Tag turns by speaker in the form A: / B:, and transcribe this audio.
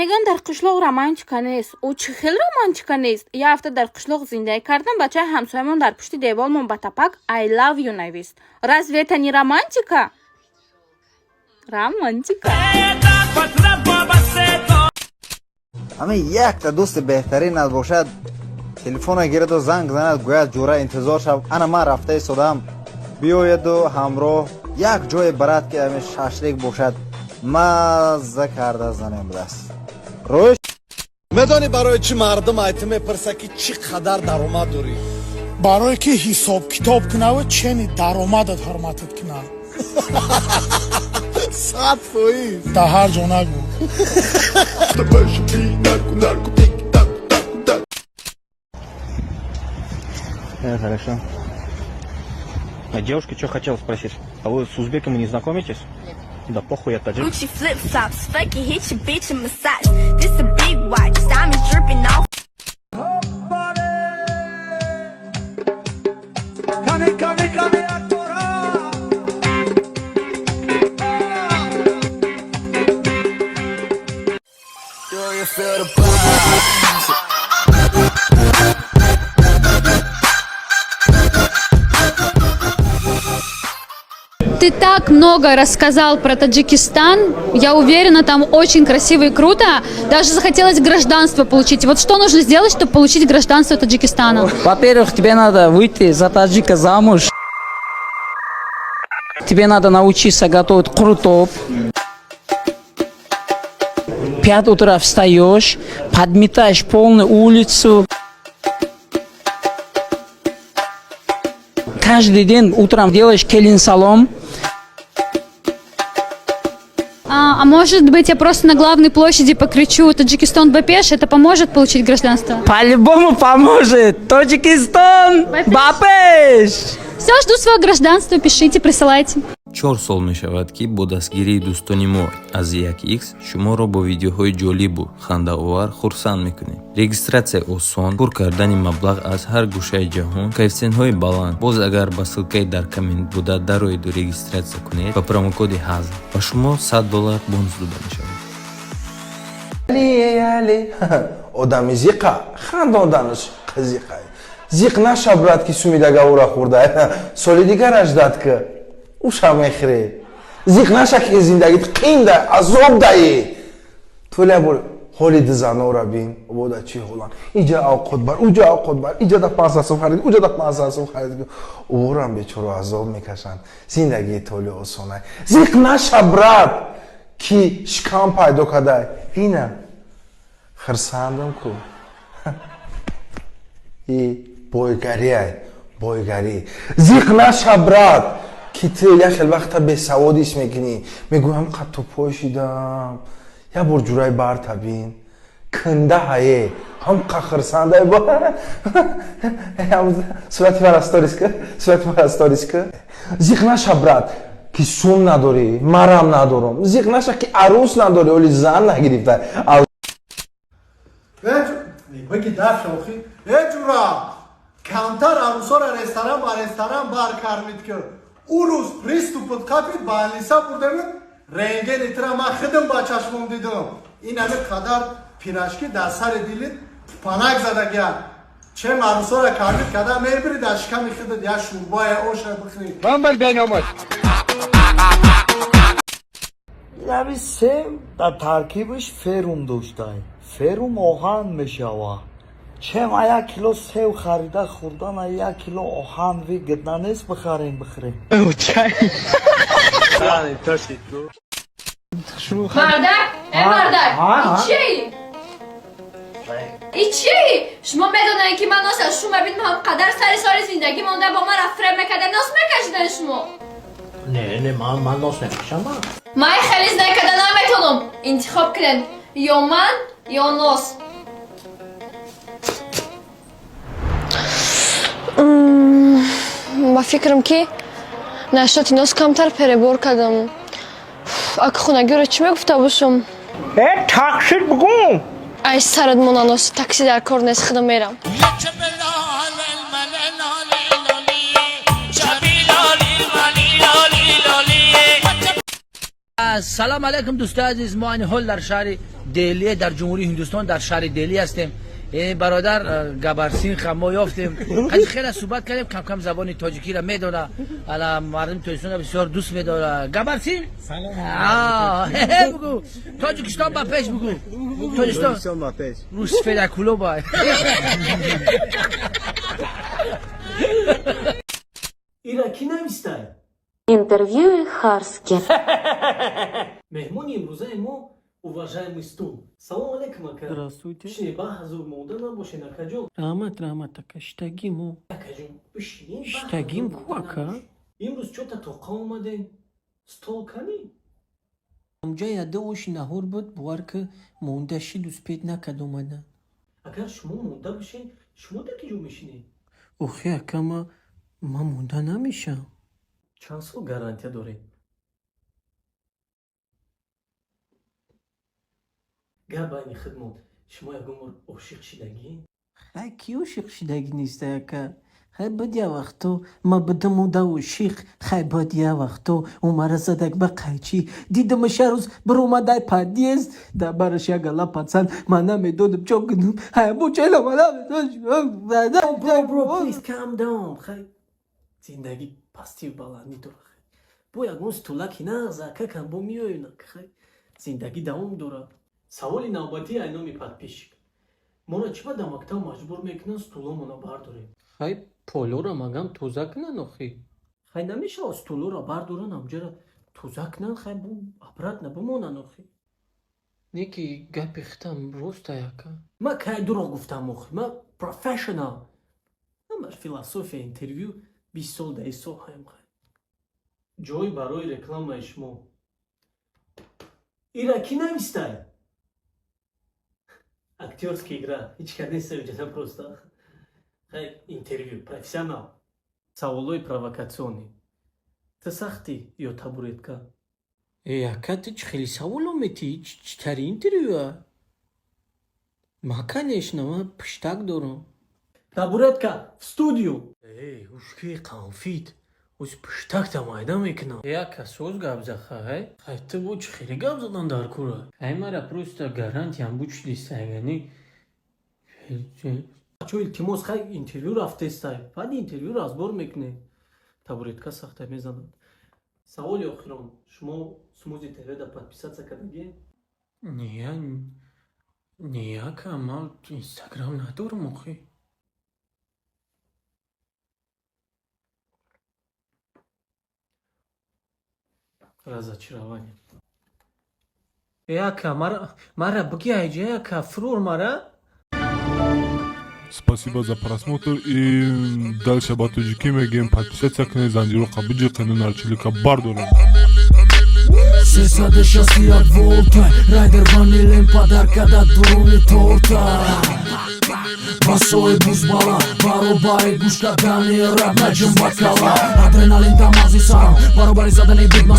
A: мегӯянд дар қишлоқ романтика нест. О чӣ хел романтика нест? Як ҳафта дар қишлоқ зиндагӣ кардам, бачаи ҳамсоямон дар пушти девормон ба тапак I love you навист. Разве это не романтика? Романтика.
B: ҳамин якта дӯсти беҳтаринат бошад, телефона гираду занг занад, гӯяд ҷура интизор шав, ана ман рафта истодам, биёяду ҳамроҳ як ҷое барад ки ҳамин шашлик бошад, мазза карда занем даст. Рӯш
C: медонӣ барои чӣ мардум айти мепурса ки чӣ қадар даромад дорӣ?
D: барое ки ҳисоб китоб кунаву чени даромадат ҳурматат кунад.
C: 100%.
D: Та ҳар ҷо нагӯ.
E: Хорошо. А девушка что хотела спросить? А вы с узбеками не знакомитесь? Да похуй, я таджик.
F: Gucci flip-flops, fucking hit your bitch and massage. This a big watch, diamonds dripping off. Do you feel the buzz?
G: Ты так много рассказал про Таджикистан. Я уверена, там очень красиво и круто. Даже захотелось гражданство получить. Вот что нужно сделать, чтобы получить гражданство Таджикистана?
H: Во-первых, тебе надо выйти за таджика замуж. Тебе надо научиться готовить крутоп. 5 утра встаешь, подметаешь полную улицу. Каждый день утром делаешь келин-салом.
G: А может быть, я просто на главной площади покричу «Таджикистан Бапеш», это поможет получить гражданство?
H: По-любому поможет. Таджикистан Бапеш.
G: Все, жду своего гражданства, пишите, присылайте.
I: 4 сол мешавад ки бо дастгирии дӯстони мо аз 1x шуморо бо видеоҳои ҷолибу хандаовар хурсанд мекунем. Регистратсия осон, пур кардани маблағ аз ҳар гӯшаи ҷаҳон, коэффициентҳои баланд. Боз агар ба ссилкаи дар коммент буда дароеду регистратсия кунед ба промокоди ҳазм ба шумо $100 бонус дода мешавад.
C: Али одами зиқа хандонданаш қазиқа зиқ наша брат ки сумидага ура хурда соли дигар аждад ки уша мехре зиқ наша ки зиндагит қин да азоб даи туля бор ҳоли дизанора бин бода чи ҳолан иҷа авқот бар уҷа авқот бар иҷа да 500 сум харид уҷа да 500 сум харид урам бечора азоб мекашанд зиндагии толи осонай зиқ наша брат ки шикам пайдо кадай ина хирсандам ку и бойгарӣ бойгарӣ зиқ наша брат ки ту яхел вақта бесаводиш мекунӣ мегӯям қатто пошидам я бор ҷурай бартабин кында ҳае ҳам қахирсанда сурати мара сториска сурати мара сториска зиқ наша брат ки сум надорӣ марам надорам зиқ наша ки арӯс надорӣ оли зан нагирифта
D: Баки даф шохи. Ҷура камтар арӯсора ресторан ба ресторан бар кармид ки урус приступот қапид ба алиса бурдем рентген итра ма хидм ба чашмом дидам ин ами қадар пирашки дар сари дилит панак задагия чем арӯсора кармид када мебири дар шиками хидат я шурбая оша бихӯри
C: ман бар беномад
J: яви сем дар таркибиш ферум доштай ферум оҳан мешава чем 1 кило сев харида хурдан 1 кило оҳан ви гидна нест бихарем бихӯрем
G: Бардак, бардак, ичи? Шумо медонед ки ман носа шумо бинам ҳам қадар сари соли зиндагӣ монда бо ман фреб мекардан нос мекашидан шумо
J: не ман нос мекашам
G: ман хеле знай кардан наметонам интихоб кунед ё ман ё нос
K: ба фикрам ки нашоти нос камтар перебор кардам ака хонагиро чӣ мегуфта бошам
J: такси бугу
K: ай сарад монанос такси дар кор нест худам мерам
H: سلام علیکم دوستان عزیز. ما این حال در شهر دهلی در جمهوری هندوستان در شهر دهلی هستیم. برادر گبرسین خما یافتیم. خیلی صحبت کردیم، کم کم زبان تاجیکی را میدونه. حالا مردم تاجیکستان بسیار دوست میداره. گبرسین سلام بگو. تاجیکستان با پیش بگو. تاجیکستان با پیش. روس فداکولو با.
L: ایرا کی نمیستای؟
A: Интервью Харски.
L: مهمونی امروزه ما уважаемый стул. Салам алейкум ака.
H: Здравствуйте.
L: Бишни ба ҳазур мода набошен акаҷон.
H: Рамат ака, штагиму.
L: Акаҷон бишни.
H: Штагим ку ака?
L: имрӯз чота тоқа омаден? Стол канӣ?
H: اونجا یاده اوش نهور بود بوار که موندشی دوست پید نکد اومدن.
L: агар шумо монда бошен шумо дар ки ҷо мешинед?
H: اوخی اکا ما مونده نمیشم.
L: чанд сол гарантия доред? гап байни хидмот шумо ягон бор ошиқ шидагӣ?
H: خیلی کی عاشق شدگی نیسته اکا. خیلی بدی وقتو ما بدم موده عاشق. خیلی بدی وقتو اومره زدک به قیچی دیدم شروز بر اومده پدیز در برش یک گلا پتسن من نمیدودم چون گنم های بو چیلم
L: bro please calm down. خیلی زندگی پستی و بلندی داره. бо ягон стулаки нағз ака кам бо меояна хай зиндагӣ давом дора. саволи навбатӣ айноми подписчик. моро чиба дар мактаб маҷбур мекунанд стуломона бардорем?
H: خیلی پولورا مگم توزه کنن اخی.
L: хай намешавад стулоро бардоранд ҳамҷоро тӯза кунанд. хай бу обратно бимонанд охи.
H: نیکی گپی ختم روستا یکا.
L: ман кай дурӯғ гуфтам охи. ман профессионал. ҳамаш философия интервью 20 сол дар исо ҳаем хай. ҷой барои рекламаи шумо. ира ки навистай? актёрская игра. ҳеҷ кар нестаю ҷана просто. хай интервью профессионал. саволҳои провокатсионӣ. ты сахтӣ ё табуретка?
H: яка ты хеле саволо мети читари интервьюа? ма конечно ма пиштак дорам.
L: табуретка в студию. уш ки қанфит уз пиштакта майда мекунам.
H: яка соз гап заха ҳай. хай ты бу чи хеле гап задан дар кора. ай мара просто гарантиям буч листагани.
L: чо илтимос хай интервью рафтестай. баъди интервью разбор мекунем. табуретка сахта мезанад. саволи охирон. шумо смузи теледа подписаться кардагӣ?
H: не яка ма инстаграм надорам охи.
L: разочарование. яка мара бигӣ айҷа яка фрур мара.
M: Спасибо за просмотр и дальше об таджики мегем. Подписаться к ней, Занжирока Биджика, Ненарчилика Бардора.
N: Сесаде шасти як волта, райдер ванилен подарка да дуруни торта. Басои бузбала, баробари гушка дани раб наҷм бакала. Адреналин тамази сарам, баробари задани бигмас.